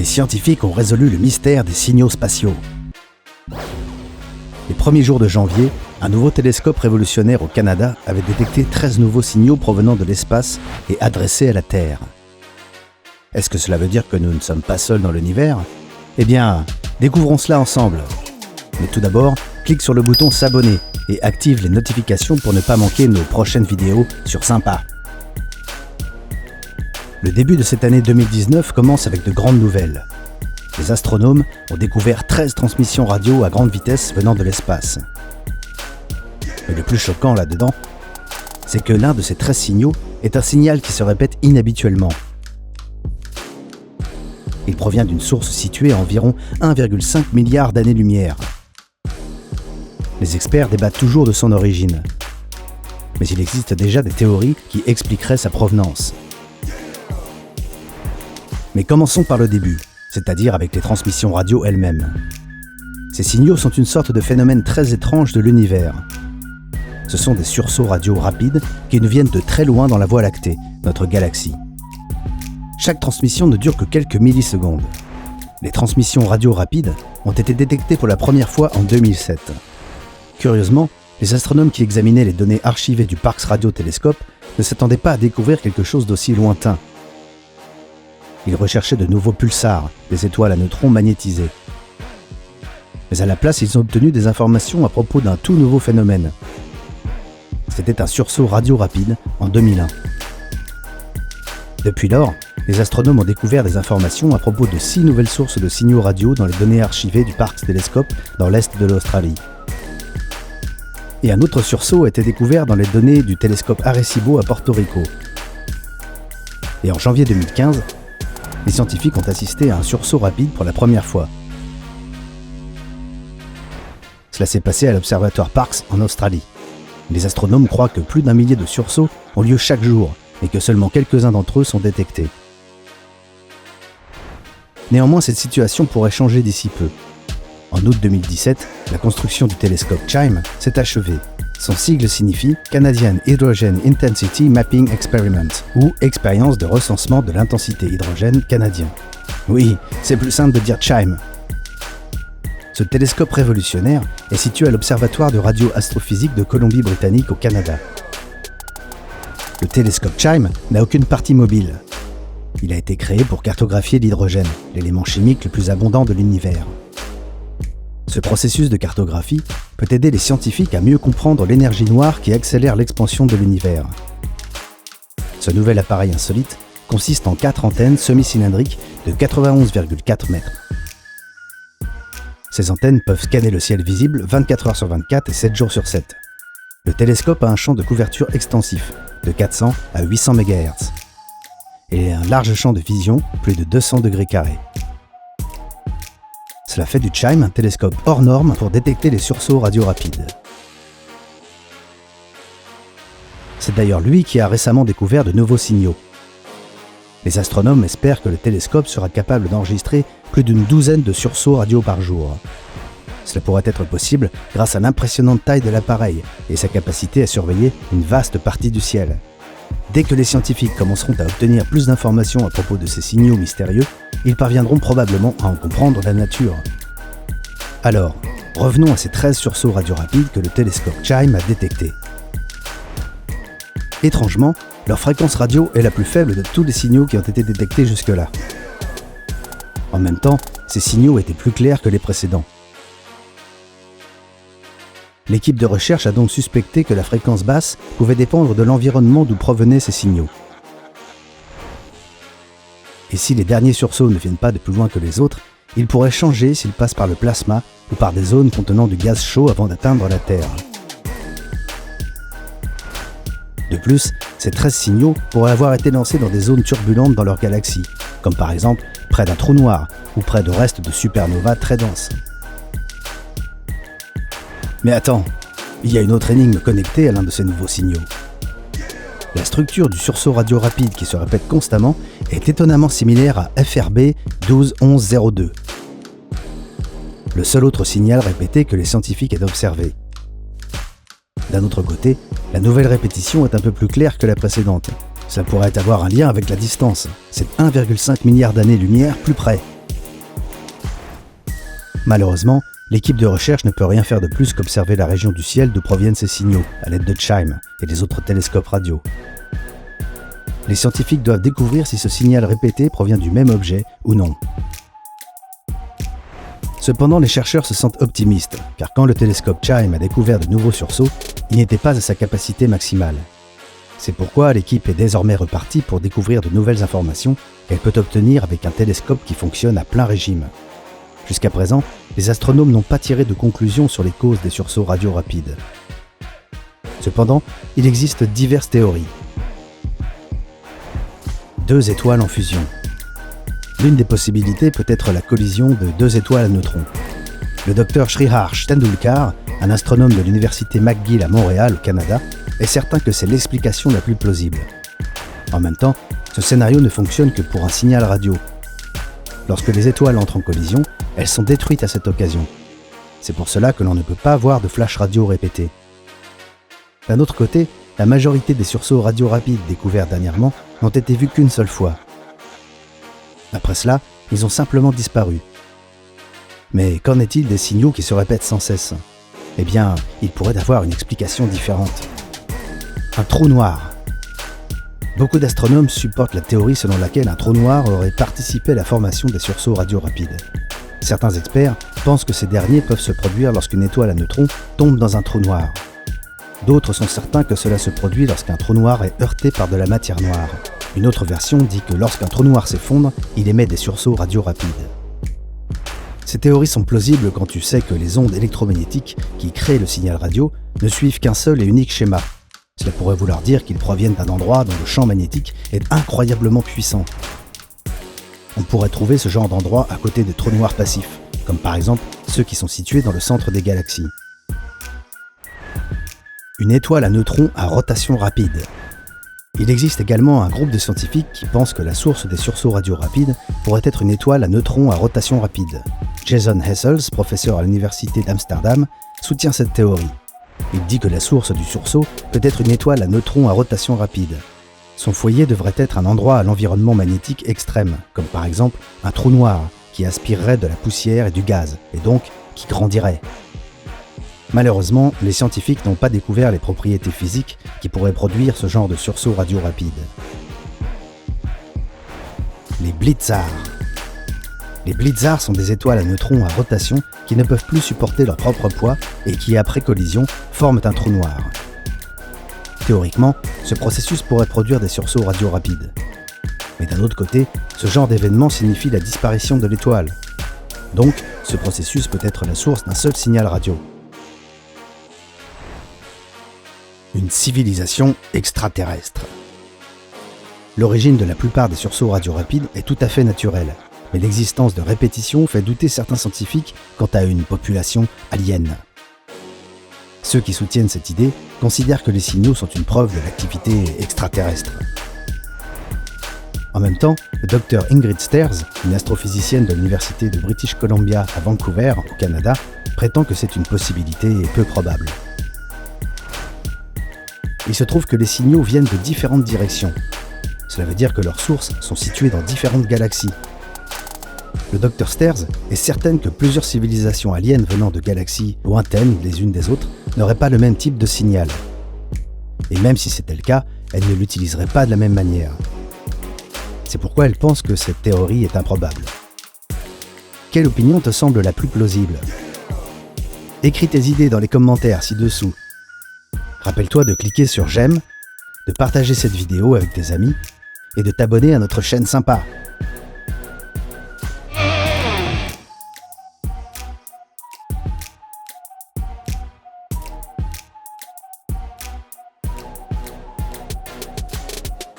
les scientifiques ont résolu le mystère des signaux spatiaux. Les premiers jours de janvier, un nouveau télescope révolutionnaire au Canada avait détecté 13 nouveaux signaux provenant de l'espace et adressés à la Terre. Est-ce que cela veut dire que nous ne sommes pas seuls dans l'univers ? Eh bien, découvrons cela ensemble. Mais tout d'abord, clique sur le bouton s'abonner et active les notifications pour ne pas manquer nos prochaines vidéos sur Sympa. Le début de cette année 2019 commence avec de grandes nouvelles. Les astronomes ont découvert 13 transmissions radio à grande vitesse venant de l'espace. Mais le plus choquant là-dedans, c'est que l'un de ces 13 signaux est un signal qui se répète inhabituellement. Il provient d'une source située à environ 1,5 milliard d'années-lumière. Les experts débattent toujours de son origine. Mais il existe déjà des théories qui expliqueraient sa provenance. Mais commençons par le début, c'est-à-dire avec les transmissions radio elles-mêmes. Ces signaux sont une sorte de phénomène très étrange de l'univers. Ce sont des sursauts radio rapides qui nous viennent de très loin dans la Voie lactée, notre galaxie. Chaque transmission ne dure que quelques millisecondes. Les transmissions radio rapides ont été détectées pour la première fois en 2007. Curieusement, les astronomes qui examinaient les données archivées du Parkes Radio Telescope ne s'attendaient pas à découvrir quelque chose d'aussi lointain. Ils recherchaient de nouveaux pulsars, des étoiles à neutrons magnétisées. Mais à la place, ils ont obtenu des informations à propos d'un tout nouveau phénomène. C'était un sursaut radio rapide en 2001. Depuis lors, les astronomes ont découvert des informations à propos de 6 nouvelles sources de signaux radio dans les données archivées du Parkes Telescope dans l'est de l'Australie. Et un autre sursaut a été découvert dans les données du télescope Arecibo à Porto Rico. Et en janvier 2015, les scientifiques ont assisté à un sursaut rapide pour la première fois. Cela s'est passé à l'observatoire Parkes en Australie. Les astronomes croient que plus d'1 millier de sursauts ont lieu chaque jour et que seulement quelques-uns d'entre eux sont détectés. Néanmoins, cette situation pourrait changer d'ici peu. En août 2017, la construction du télescope CHIME s'est achevée. Son sigle signifie Canadian Hydrogen Intensity Mapping Experiment, ou expérience de recensement de l'intensité hydrogène canadien. Oui, c'est plus simple de dire CHIME. Ce télescope révolutionnaire est situé à l'Observatoire de radio-astrophysique de Colombie-Britannique au Canada. Le télescope CHIME n'a aucune partie mobile. Il a été créé pour cartographier l'hydrogène, l'élément chimique le plus abondant de l'univers. Ce processus de cartographie peut aider les scientifiques à mieux comprendre l'énergie noire qui accélère l'expansion de l'univers. Ce nouvel appareil insolite consiste en 4 antennes semi-cylindriques de 91,4 mètres. Ces antennes peuvent scanner le ciel visible 24 heures sur 24 et 7 jours sur 7. Le télescope a un champ de couverture extensif, de 400 à 800 MHz, et un large champ de vision, plus de 200 degrés carrés. Cela fait du CHIME un télescope hors norme pour détecter les sursauts radio rapides. C'est d'ailleurs lui qui a récemment découvert de nouveaux signaux. Les astronomes espèrent que le télescope sera capable d'enregistrer plus d'une douzaine de sursauts radio par jour. Cela pourrait être possible grâce à l'impressionnante taille de l'appareil et sa capacité à surveiller une vaste partie du ciel. Dès que les scientifiques commenceront à obtenir plus d'informations à propos de ces signaux mystérieux, ils parviendront probablement à en comprendre la nature. Alors, revenons à ces 13 sursauts radio rapides que le télescope CHIME a détectés. Étrangement, leur fréquence radio est la plus faible de tous les signaux qui ont été détectés jusque-là. En même temps, ces signaux étaient plus clairs que les précédents. L'équipe de recherche a donc suspecté que la fréquence basse pouvait dépendre de l'environnement d'où provenaient ces signaux. Et si les derniers sursauts ne viennent pas de plus loin que les autres, ils pourraient changer s'ils passent par le plasma ou par des zones contenant du gaz chaud avant d'atteindre la Terre. De plus, ces 13 signaux pourraient avoir été lancés dans des zones turbulentes dans leur galaxie, comme par exemple près d'un trou noir ou près de restes de supernovas très denses. Mais attends, il y a une autre énigme connectée à l'un de ces nouveaux signaux. La structure du sursaut radio rapide qui se répète constamment est étonnamment similaire à FRB 121102, le seul autre signal répété que les scientifiques aient observé. D'un autre côté, la nouvelle répétition est un peu plus claire que la précédente. Ça pourrait avoir un lien avec la distance, c'est 1,5 milliard d'années-lumière plus près. Malheureusement, l'équipe de recherche ne peut rien faire de plus qu'observer la région du ciel d'où proviennent ces signaux, à l'aide de CHIME et des autres télescopes radio. Les scientifiques doivent découvrir si ce signal répété provient du même objet ou non. Cependant, les chercheurs se sentent optimistes, car quand le télescope CHIME a découvert de nouveaux sursauts, il n'était pas à sa capacité maximale. C'est pourquoi l'équipe est désormais repartie pour découvrir de nouvelles informations qu'elle peut obtenir avec un télescope qui fonctionne à plein régime. Jusqu'à présent, les astronomes n'ont pas tiré de conclusions sur les causes des sursauts radio rapides. Cependant, il existe diverses théories. 2 étoiles en fusion. L'une des possibilités peut être la collision de 2 étoiles à neutrons. Le docteur Sriharsh Tendulkar, un astronome de l'université McGill à Montréal, au Canada, est certain que c'est l'explication la plus plausible. En même temps, ce scénario ne fonctionne que pour un signal radio. Lorsque les étoiles entrent en collision, elles sont détruites à cette occasion. C'est pour cela que l'on ne peut pas avoir de flash radio répété. D'un autre côté, la majorité des sursauts radio rapides découverts dernièrement n'ont été vus qu'une seule fois. Après cela, ils ont simplement disparu. Mais qu'en est-il des signaux qui se répètent sans cesse ? Eh bien, il pourrait avoir une explication différente. Un trou noir. Beaucoup d'astronomes supportent la théorie selon laquelle un trou noir aurait participé à la formation des sursauts radio rapides. Certains experts pensent que ces derniers peuvent se produire lorsqu'une étoile à neutrons tombe dans un trou noir. D'autres sont certains que cela se produit lorsqu'un trou noir est heurté par de la matière noire. Une autre version dit que lorsqu'un trou noir s'effondre, il émet des sursauts radio rapides. Ces théories sont plausibles quand tu sais que les ondes électromagnétiques qui créent le signal radio ne suivent qu'un seul et unique schéma. Cela pourrait vouloir dire qu'ils proviennent d'un endroit dont le champ magnétique est incroyablement puissant. On pourrait trouver ce genre d'endroit à côté des trous noirs passifs, comme par exemple ceux qui sont situés dans le centre des galaxies. Une étoile à neutrons à rotation rapide. Il existe également un groupe de scientifiques qui pensent que la source des sursauts radio rapides pourrait être une étoile à neutrons à rotation rapide. Jason Hessels, professeur à l'université d'Amsterdam, soutient cette théorie. Il dit que la source du sursaut peut être une étoile à neutrons à rotation rapide. Son foyer devrait être un endroit à l'environnement magnétique extrême, comme par exemple un trou noir qui aspirerait de la poussière et du gaz, et donc qui grandirait. Malheureusement, les scientifiques n'ont pas découvert les propriétés physiques qui pourraient produire ce genre de sursaut radio rapide. Les blitzars. Les blitzars sont des étoiles à neutrons à rotation qui ne peuvent plus supporter leur propre poids et qui, après collision, forment un trou noir. Théoriquement, ce processus pourrait produire des sursauts radio rapides. Mais d'un autre côté, ce genre d'événement signifie la disparition de l'étoile. Donc, ce processus peut être la source d'un seul signal radio. Une civilisation extraterrestre. L'origine de la plupart des sursauts radio rapides est tout à fait naturelle, mais l'existence de répétitions fait douter certains scientifiques quant à une population alien. Ceux qui soutiennent cette idée considèrent que les signaux sont une preuve de l'activité extraterrestre. En même temps, le Dr Ingrid Stairs, une astrophysicienne de l'université de British Columbia à Vancouver, au Canada, prétend que c'est une possibilité peu probable. Il se trouve que les signaux viennent de différentes directions. Cela veut dire que leurs sources sont situées dans différentes galaxies. Le Dr Stairs est certaine que plusieurs civilisations aliens venant de galaxies lointaines les unes des autres n'auraient pas le même type de signal. Et même si c'était le cas, elle ne l'utiliserait pas de la même manière. C'est pourquoi elle pense que cette théorie est improbable. Quelle opinion te semble la plus plausible ? Écris tes idées dans les commentaires ci-dessous. Rappelle-toi de cliquer sur j'aime, de partager cette vidéo avec tes amis et de t'abonner à notre chaîne sympa.